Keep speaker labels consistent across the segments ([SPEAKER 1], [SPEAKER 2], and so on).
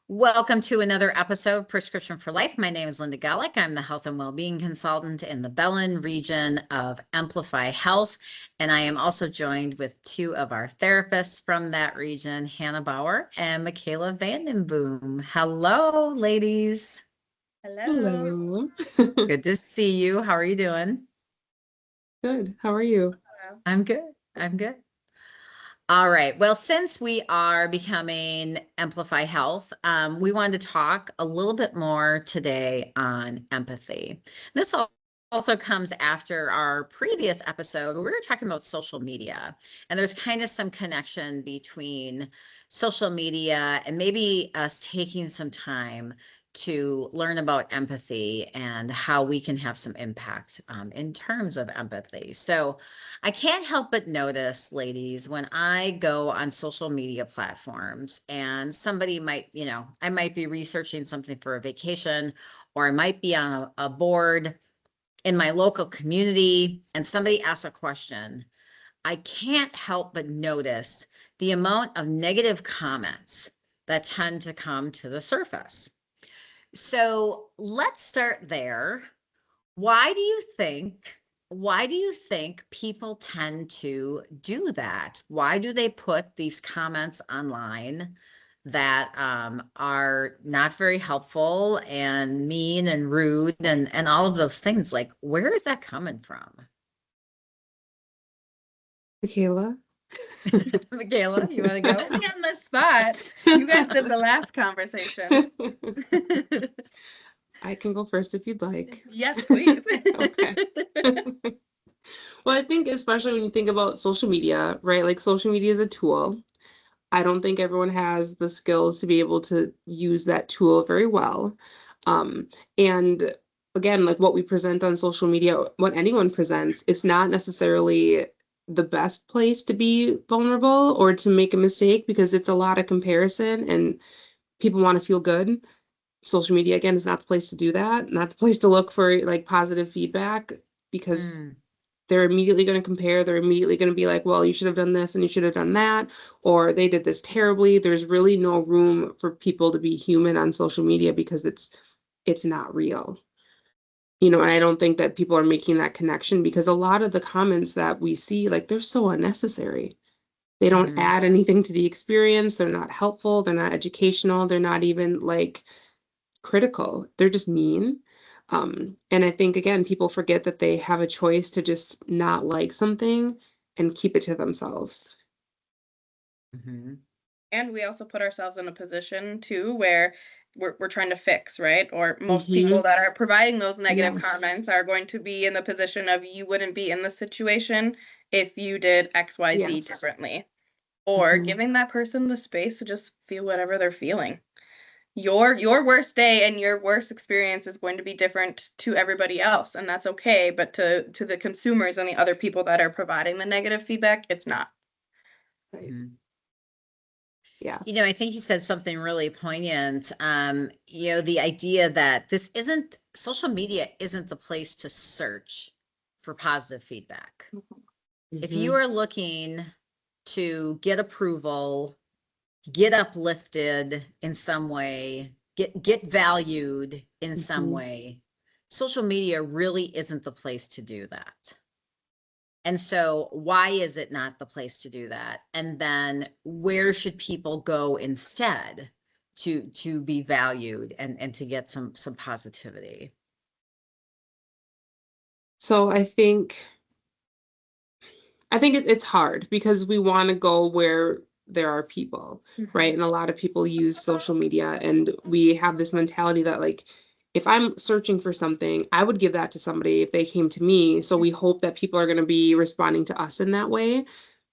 [SPEAKER 1] Welcome to another episode of Prescription for Life. My name is Linda Gallick. I'm the health and well-being consultant in the Bellin region of Amplify Health. And I am also joined with two of our therapists from that region, Hannah Bauer and Michaela Vandenboom. Hello, ladies.
[SPEAKER 2] Hello.
[SPEAKER 1] Good to see you. How are you doing?
[SPEAKER 2] Good. How are you?
[SPEAKER 1] I'm good. I'm good. All right. Well, since we are becoming Amplify Health, we wanted to talk a little bit more today on empathy. This also comes after our previous episode where we were talking about social media, and there's kind of some connection between social media and maybe us taking some time to learn about empathy and how we can have some impact in terms of empathy. So I can't help but notice, ladies, when I go on social media platforms and somebody might, I might be researching something for a vacation, or I might be on a board in my local community and somebody asks a question. I can't help but notice the amount of negative comments that tend to come to the surface. So let's start there. Why do you think people tend to do that? Why do they put these comments online that are not very helpful and mean and rude and all of those things? Like, where is that coming from?
[SPEAKER 2] Michaela?
[SPEAKER 1] Michaela, you want to go?
[SPEAKER 3] Put me on the spot. You guys did the last conversation.
[SPEAKER 2] I can go first if you'd like.
[SPEAKER 3] Yes, please.
[SPEAKER 2] Okay. Well, I think especially when you think about social media, right? Like social media is a tool. I don't think everyone has the skills to be able to use that tool very well. And again, like what we present on social media, what anyone presents, it's not necessarily the best place to be vulnerable or to make a mistake because it's a lot of comparison and people want to feel good. Social media, again, is not the place to do that, not the place to look for like positive feedback because they're immediately going to compare. They're immediately going to be like, well, you should have done this and you should have done that, or they did this terribly. There's really no room for people to be human on social media because it's not real. And I don't think that people are making that connection because a lot of the comments that we see, like, they're so unnecessary. They don't add anything to the experience. They're not helpful. They're not educational. They're not even like critical. They're just mean. And I think, again, people forget that they have a choice to just not like something and keep it to themselves.
[SPEAKER 3] And we also put ourselves in a position too where we're trying to fix, right? Or most people that are providing those negative comments are going to be in the position of you wouldn't be in this situation if you did XYZ differently. Or giving that person the space to just feel whatever they're feeling. Your worst day and your worst experience is going to be different to everybody else, and that's okay. But to the consumers and the other people that are providing the negative feedback, it's not.
[SPEAKER 2] Right. Yeah.
[SPEAKER 1] I think you said something really poignant. The idea that social media isn't the place to search for positive feedback. If you are looking to get approval, get uplifted in some way, get valued in some way, social media really isn't the place to do that. And so why is it not the place to do that? And then where should people go instead to be valued and to get some positivity?
[SPEAKER 2] So I think it's hard because we want to go where there are people, right? And a lot of people use social media, and we have this mentality that, like, if I'm searching for something, I would give that to somebody if they came to me. So we hope that people are going to be responding to us in that way.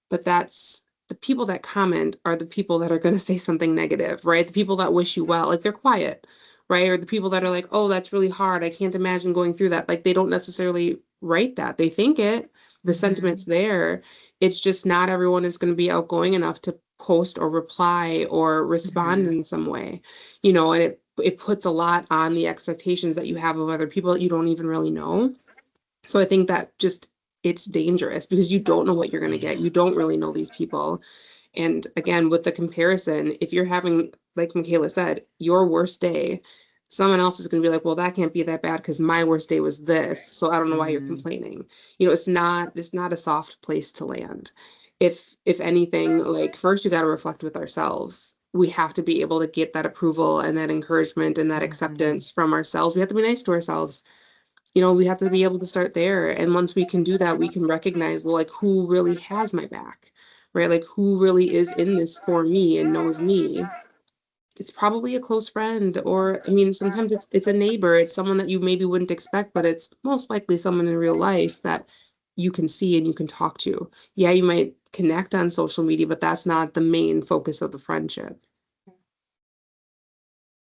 [SPEAKER 2] But that's the people that comment are the people that are going to say something negative, right? The people that wish you well, like they're quiet, right? Or the people that are like, oh, that's really hard. I can't imagine going through that. Like they don't necessarily write that. They think it, the sentiment's there. It's just not everyone is going to be outgoing enough to post or reply or respond in some way, and it puts a lot on the expectations that you have of other people that you don't even really know. So I think that it's dangerous because you don't know what you're going to get. You don't really know these people. And again, with the comparison, if you're having like Michaela said, your worst day, someone else is going to be like, well, that can't be that bad because my worst day was this. So I don't know why you're
[SPEAKER 1] Mhm.
[SPEAKER 2] complaining. It's not a soft place to land. If anything, like first you got to reflect with ourselves. We have to be able to get that approval and that encouragement and that
[SPEAKER 1] Mhm.
[SPEAKER 2] acceptance from ourselves. We have to be nice to ourselves. We have to be able to start there. And once we can do that, we can recognize, well, like who really has my back, right? Like who really is in this for me and knows me. It's probably a close friend, or I mean, sometimes it's a neighbor, it's someone that you maybe wouldn't expect, but it's most likely someone in real life that you can see and you can talk to. Yeah, you might connect on social media, but that's not the main focus of the friendship.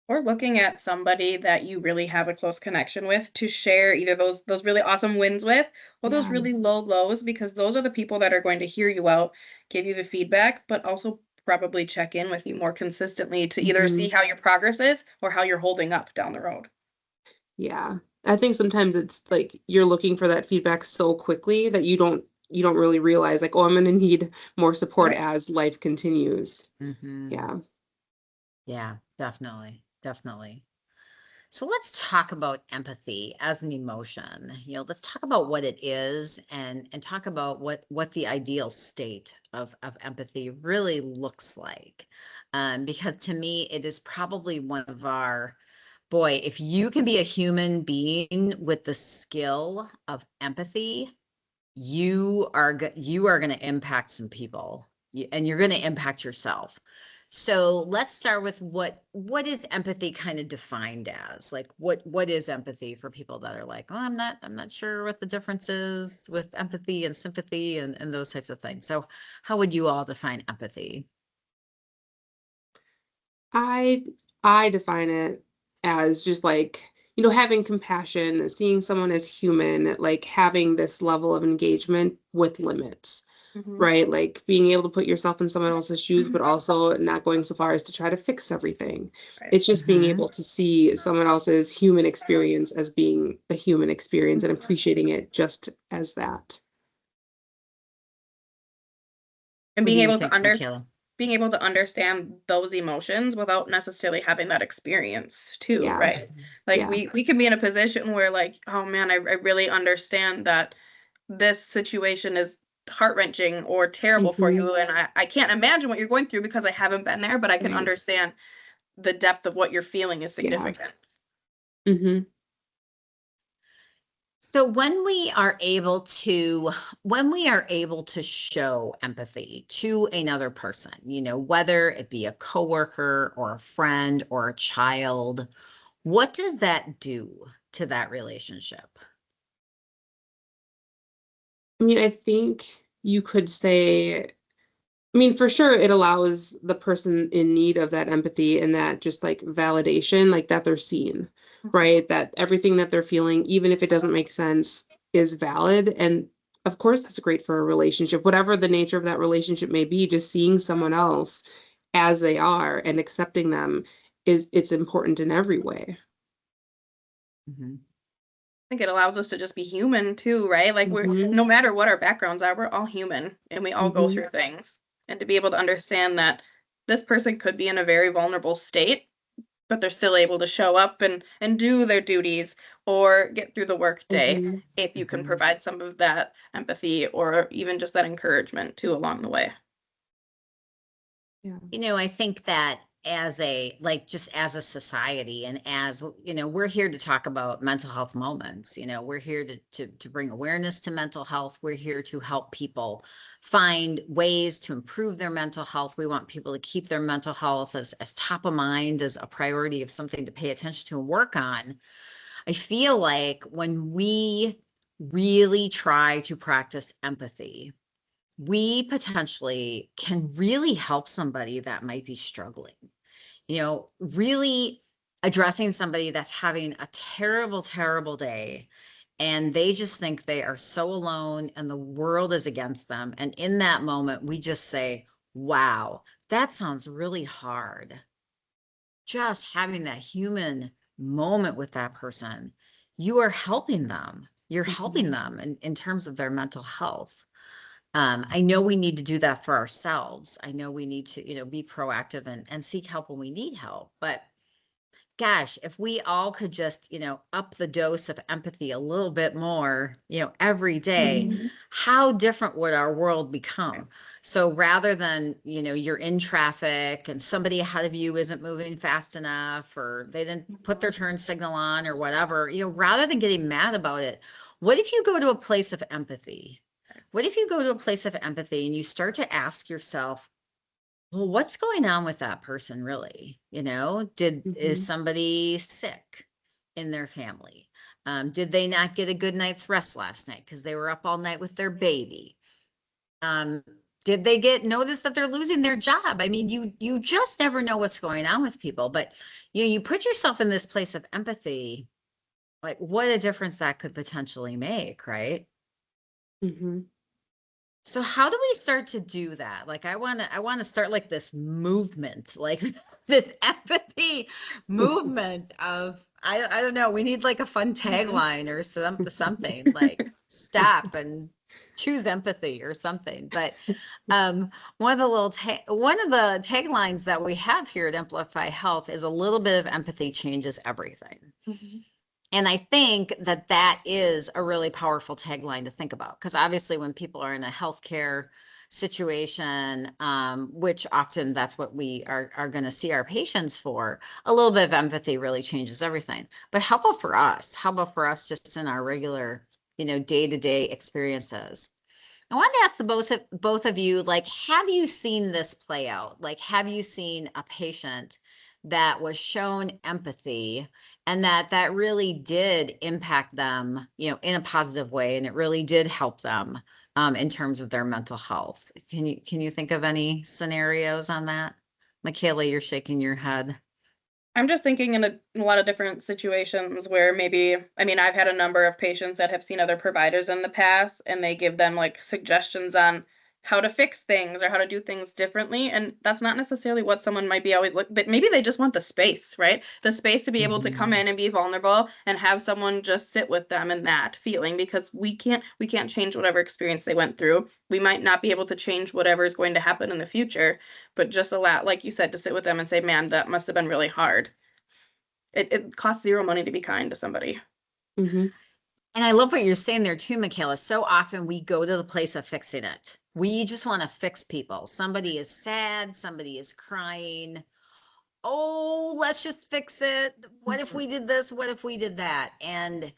[SPEAKER 3] Or looking at somebody that you really have a close connection with to share either those really awesome wins with or those
[SPEAKER 2] Yeah.
[SPEAKER 3] really low lows, because those are the people that are going to hear you out, give you the feedback, but also probably check in with you more consistently to either see
[SPEAKER 2] Mhm.
[SPEAKER 3] how your progress is or how you're holding up down the road.
[SPEAKER 2] Yeah. I think sometimes it's like you're looking for that feedback so quickly that you don't really realize like, oh, I'm gonna need more support
[SPEAKER 3] Right.
[SPEAKER 2] as life continues.
[SPEAKER 1] Mhm.
[SPEAKER 2] Yeah.
[SPEAKER 1] Yeah, definitely. Definitely. So let's talk about empathy as an emotion. Let's talk about what it is and talk about what the ideal state of empathy really looks like. Because to me, it is probably one of our boy, if you can be a human being with the skill of empathy, you are going to impact some people, and you're going to impact yourself. So let's start with what is empathy kind of defined as? Like what is empathy for people that are like, oh, I'm not sure what the difference is with empathy and sympathy and those types of things. So how would you all define empathy?
[SPEAKER 2] I I define it as just like, having compassion, seeing someone as human, like having this level of engagement with limits,
[SPEAKER 3] Mhm.
[SPEAKER 2] right? Like being able to put yourself in someone else's shoes, but also not going so far as to try to fix everything.
[SPEAKER 3] Right.
[SPEAKER 2] It's just being
[SPEAKER 1] Mhm.
[SPEAKER 2] able to see someone else's human experience as being a human experience and appreciating it just as that.
[SPEAKER 3] And
[SPEAKER 1] What do you think, Michaela?
[SPEAKER 3] being able to understand those emotions without necessarily having that experience too,
[SPEAKER 2] Yeah.
[SPEAKER 3] right? Like
[SPEAKER 2] Yeah.
[SPEAKER 3] we can be in a position where like, oh man, I really understand that this situation is heart-wrenching or terrible for
[SPEAKER 2] Hmm.
[SPEAKER 3] you, and I can't imagine what you're going through because I haven't been there, but I can
[SPEAKER 2] Right.
[SPEAKER 3] understand the depth of what you're feeling is
[SPEAKER 2] Yeah.
[SPEAKER 3] significant.
[SPEAKER 2] Hmm.
[SPEAKER 1] So when we are able to show empathy to another person, whether it be a coworker or a friend or a child, what does that do to that relationship?
[SPEAKER 2] I mean, I think you could say, I mean, for sure, it allows the person in need of that empathy and that just like validation, like that they're seen,
[SPEAKER 3] Mhm.
[SPEAKER 2] right? That everything that they're feeling, even if it doesn't make sense, is valid. And of course, that's great for a relationship, whatever the nature of that relationship may be, just seeing someone else as they are and accepting them it's important in every way.
[SPEAKER 1] Mhm.
[SPEAKER 3] Think it allows us to just be human too, right? Like we're
[SPEAKER 2] Hmm.
[SPEAKER 3] no matter what our backgrounds are, we're all human and we all go
[SPEAKER 2] Hmm.
[SPEAKER 3] through things. And to be able to understand that this person could be in a very vulnerable state, but they're still able to show up and do their duties or get through the workday
[SPEAKER 2] Hmm.
[SPEAKER 3] if you can
[SPEAKER 1] Mhm.
[SPEAKER 3] provide some of that empathy or even just that encouragement too along the way.
[SPEAKER 2] Yeah.
[SPEAKER 1] I think that just as a society and we're here to talk about mental health moments. We're here to bring awareness to mental health. We're here to help people find ways to improve their mental health. We want people to keep their mental health as top of mind, as a priority of something to pay attention to and work on. I feel like when we really try to practice empathy, we potentially can really help somebody that might be struggling. Really addressing somebody that's having a terrible, terrible day, and they just think they are so alone and the world is against them. And in that moment, we just say, wow, that sounds really hard. Just having that human moment with that person, you are helping them. You're helping
[SPEAKER 2] Hmm.
[SPEAKER 1] them in terms of their mental health. I know we need to do that for ourselves. I know we need to, be proactive and seek help when we need help. But gosh, if we all could just, up the dose of empathy a little bit more, every day, how different would our world become? So rather than, you're in traffic and somebody ahead of you isn't moving fast enough, or they didn't put their turn signal on or whatever, rather than getting mad about it, what if you go to a place of empathy? What if you go to a place of empathy and you start to ask yourself, well, what's going on with that person really? Is somebody sick in their family? Did they not get a good night's rest last night because they were up all night with their baby? Did they notice that they're losing their job? I mean, you just never know what's going on with people, but you put yourself in this place of empathy, like what a difference that could potentially make, right? So how do we start to do that? Like, I want to start like this movement, like this empathy movement of, I don't know, we need like a fun tagline or something like stop and choose empathy or something. But one of the taglines that we have here at Amplify Health is a little bit of empathy changes everything. And I think that is a really powerful tagline to think about, because obviously when people are in a healthcare situation, which often that's what we are going to see our patients for, a little bit of empathy really changes everything. But how about for us just in our regular, day-to-day experiences? I want to ask both of you, like, have you seen this play out? Like, have you seen a patient that was shown empathy and that really did impact them, in a positive way, and it really did help them in terms of their mental health? Can you think of any scenarios on that? Michaela, you're shaking your head.
[SPEAKER 3] I'm just thinking in a lot of different situations where maybe, I mean, I've had a number of patients that have seen other providers in the past, and they give them like suggestions on how to fix things or how to do things differently. And that's not necessarily what someone might be always but maybe they just want the space, right? The space to be able to come in and be vulnerable and have someone just sit with them in that feeling, because we can't change whatever experience they went through. We might not be able to change whatever is going to happen in the future, but just allow, like you said, to sit with them and say, man, that must have been really hard. It costs zero money to be kind to somebody.
[SPEAKER 1] And I love what you're saying there too, Michaela. So often we go to the place of fixing it. We just want to fix people. Somebody is sad, somebody is crying. Oh, let's just fix it. What if we did this? What if we did that? And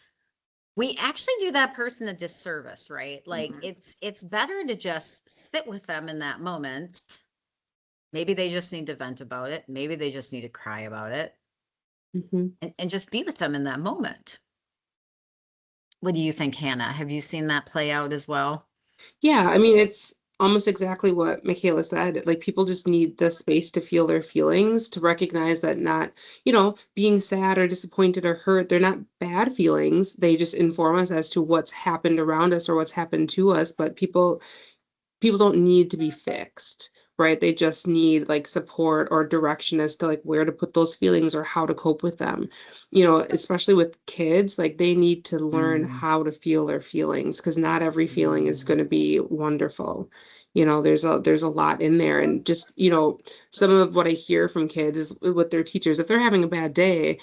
[SPEAKER 1] we actually do that person a disservice, right? Like it's better to just sit with them in that moment. Maybe they just need to vent about it. Maybe they just need to cry about it. And just be with them in that moment. What do you think, Hannah? Have you seen that play out as well?
[SPEAKER 2] Yeah, I mean, it's almost exactly what Michaela said. Like, people just need the space to feel their feelings, to recognize that not, being sad or disappointed or hurt, they're not bad feelings. They just inform us as to what's happened around us or what's happened to us. But people don't need to be fixed, right? They just need like support or direction as to like where to put those feelings or how to cope with them. Especially with kids, like they need to learn how to feel their feelings, because not every feeling is going to be wonderful. There's a lot in there. And just, some of what I hear from kids is with their teachers, if they're having a bad day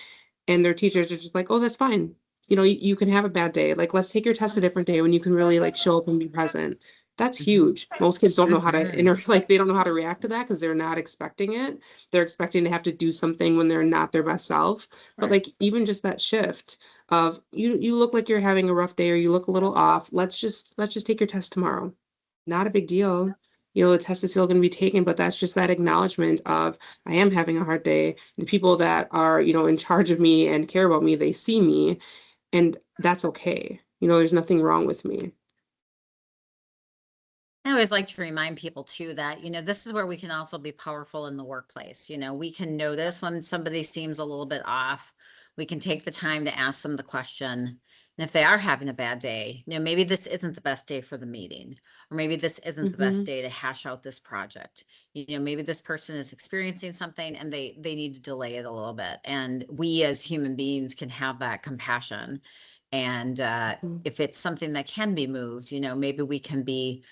[SPEAKER 2] and their teachers are just like, oh, that's fine. You can have a bad day. Like, let's take your test a different day when you can really like show up and be present. That's huge. Most kids don't know how to they don't know how to react to that, because they're not expecting it. They're expecting to have to do something when they're not their best self. But like, even just that shift of you look like you're having a rough day, or you look a little off. Let's just take your test tomorrow. Not a big deal. The test is still going to be taken, but that's just that acknowledgement of, I am having a hard day. The people that are, in charge of me and care about me, they see me, and that's okay. There's nothing wrong with me.
[SPEAKER 1] I always like to remind people too that, this is where we can also be powerful in the workplace. We can notice when somebody seems a little bit off. We can take the time to ask them the question. And if they are having a bad day, maybe this isn't the best day for the meeting, or maybe this isn't the best day to hash out this project. Maybe this person is experiencing something and they need to delay it a little bit. And we as human beings can have that compassion And if it's something that can be moved, maybe we can be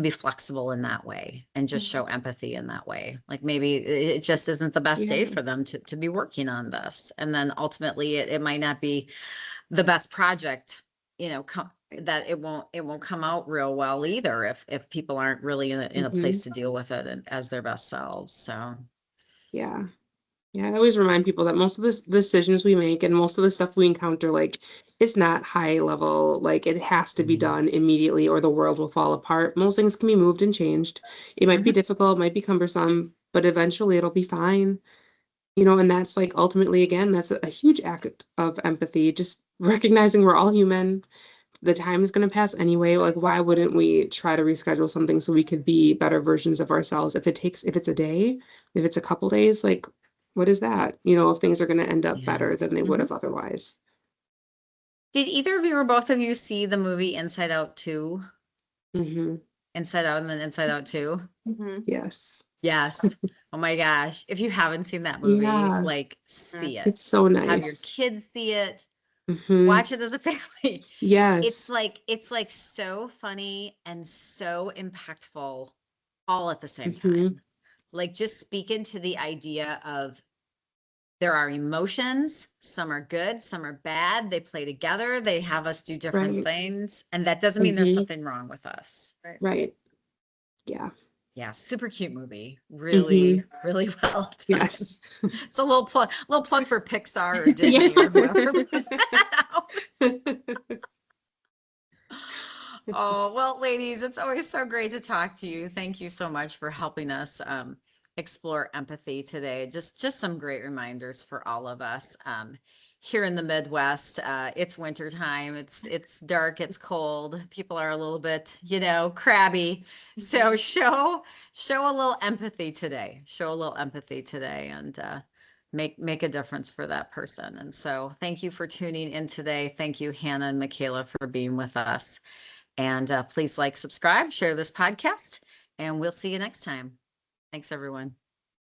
[SPEAKER 1] flexible in that way and just show empathy in that way. Like maybe it just isn't the best day for them to be working on this. And then ultimately it might not be the best project, that it won't come out real well either if people aren't really in a place to deal with it as their best selves. So
[SPEAKER 2] yeah. I always remind people that most of the decisions we make and most of the stuff we encounter, like, it's not high level, like it has to be done immediately or the world will fall apart. Most things can be moved and changed. It might be difficult, might be cumbersome, but eventually it'll be fine. And that's like ultimately, again, that's a huge act of empathy, just recognizing we're all human. The time is going to pass anyway. Like, why wouldn't we try to reschedule something so we could be better versions of ourselves? If it's a day, if it's a couple days, like, what is that? If things are going to end up better than they would have otherwise.
[SPEAKER 1] Did either of you or both of you see the movie Inside Out 2? Inside Out and then Inside Out 2?
[SPEAKER 2] Yes.
[SPEAKER 1] Yes. Oh my gosh. If you haven't seen that movie, like, see it.
[SPEAKER 2] It's so nice.
[SPEAKER 1] Have your kids see it. Watch it as a family.
[SPEAKER 2] Yes.
[SPEAKER 1] It's like so funny and so impactful all at the same time. Like, just speak into the idea of there are emotions, some are good, some are bad. They play together. They have us do different things. And that doesn't mean there's something wrong with us.
[SPEAKER 2] Right. Yeah.
[SPEAKER 1] Yeah. Super cute movie. Really, really well done.
[SPEAKER 2] Yes.
[SPEAKER 1] It's a little plug for Pixar or Disney or whoever. Oh, well, ladies, it's always so great to talk to you. Thank you so much for helping us explore empathy today. Just some great reminders for all of us. Here in the Midwest, it's winter time. It's dark, it's cold. People are a little bit, crabby. So show a little empathy today. Show a little empathy today and make a difference for that person. And so thank you for tuning in today. Thank you, Hannah and Michaela, for being with us. And please like, subscribe, share this podcast, and we'll see you next time. Thanks, everyone.